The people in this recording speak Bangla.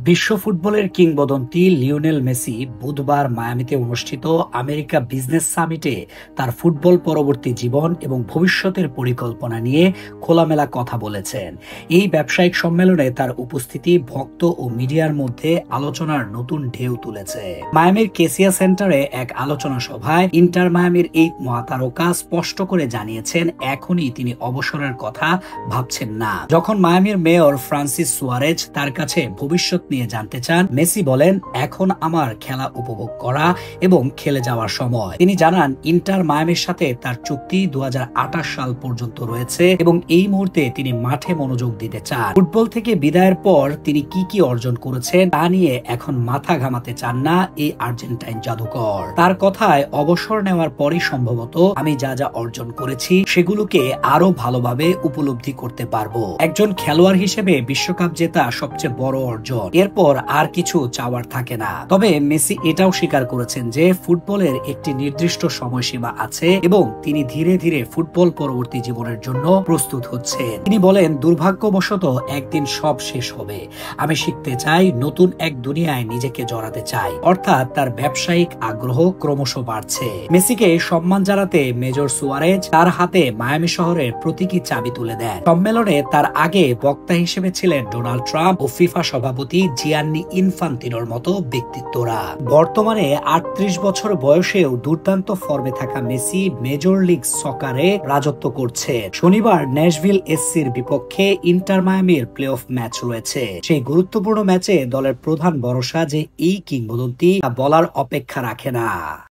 বিশ্ব ফুটবলের কিংবদন্তি লিওনেল মেসি বুধবার মায়ামিতে অনুষ্ঠিত আমেরিকা বিজনেস সামিটে তার ফুটবল পরবর্তী জীবন এবং ভবিষ্যতের পরিকল্পনা নিয়ে খোলামেলা কথা বলেছেন। এই ব্যবসায়িক সম্মেলনে তার উপস্থিতি ভক্ত ও মিডিয়ার মধ্যে আলোচনার নতুন ঢেউ তুলেছে। মায়ামির কেসিয়া সেন্টারে এক আলোচনা সভায় ইন্টার মায়ামির এই মহাতারকা স্পষ্ট করে জানিয়েছেন এখনই তিনি অবসরের কথা ভাবছেন না। যখন মায়ামির মেয়র ফ্রান্সিস সুয়ারেজ তার কাছে ভবিষ্যৎ নিয়ে জানতে চান, মেসি বলেন, এখন আমার খেলা উপভোগ করা এবং খেলে যাওয়ার সময়। তিনি জানান ইন্টার মায়ামির সাথে তার চুক্তি 2028 সাল পর্যন্ত রয়েছে এবং এই মুহূর্তে তিনি মাঠে মনোযোগ দিতে চান। ফুটবল থেকে বিদায়ের পর তিনি কি অর্জন করেছেন তা নিয়ে এখন মাথা ঘামাতে চান না এই আর্জেন্টাইন জাদুকর। তার কথায়, অবসর নেওয়ার পরই সম্ভবত আমি যা যা অর্জন করেছি সেগুলোকে আরো ভালোভাবে উপলব্ধি করতে পারবো। একজন খেলোয়াড় হিসেবে বিশ্বকাপ জেতা সবচেয়ে বড় অর্জন, এরপর আর কিছু চাওয়ার থাকে না। তবে মেসি এটাও স্বীকার করেছেন যে ফুটবলের একটি নির্দিষ্ট সময়সীমা আছে এবং তিনি ধীরে ধীরে ফুটবল পরবর্তী জীবনের জন্য প্রস্তুত হচ্ছেন। তিনি বলেন, দুর্ভাগ্যবশত একদিন সব শেষ হবে। আমি শিখতে চাই, নতুন এক দুনিয়ায় নিজেকে জড়াতে চাই। অর্থাৎ তার ব্যবসায়িক আগ্রহ ক্রমশ বাড়ছে। মেসিকে সম্মান জানাতে মেজর সুয়ারেজ তার হাতে মায়ামি শহরের প্রতীকী চাবি তুলে দেন। সম্মেলনে তার আগে বক্তা হিসেবে ছিলেন ডোনাল্ড ট্রাম্প ও ফিফা সভাপতি জিয়ান্নি ইনফান্তিনোর মতো ব্যক্তিত্বরা। বর্তমানে 38 বছর বয়সেও দুর্দান্ত ফর্মে থাকা মেসি মেজর লিগ সকারে রাজত্ব করছে। শনিবার ন্যাশভিল এসসির বিপক্ষে ইন্টার মায়ামির প্লে অফ ম্যাচ রয়েছে। সেই গুরুত্বপূর্ণ ম্যাচে দলের প্রধান ভরসা যে এই কিংবদন্তি তা বলার অপেক্ষা রাখে না।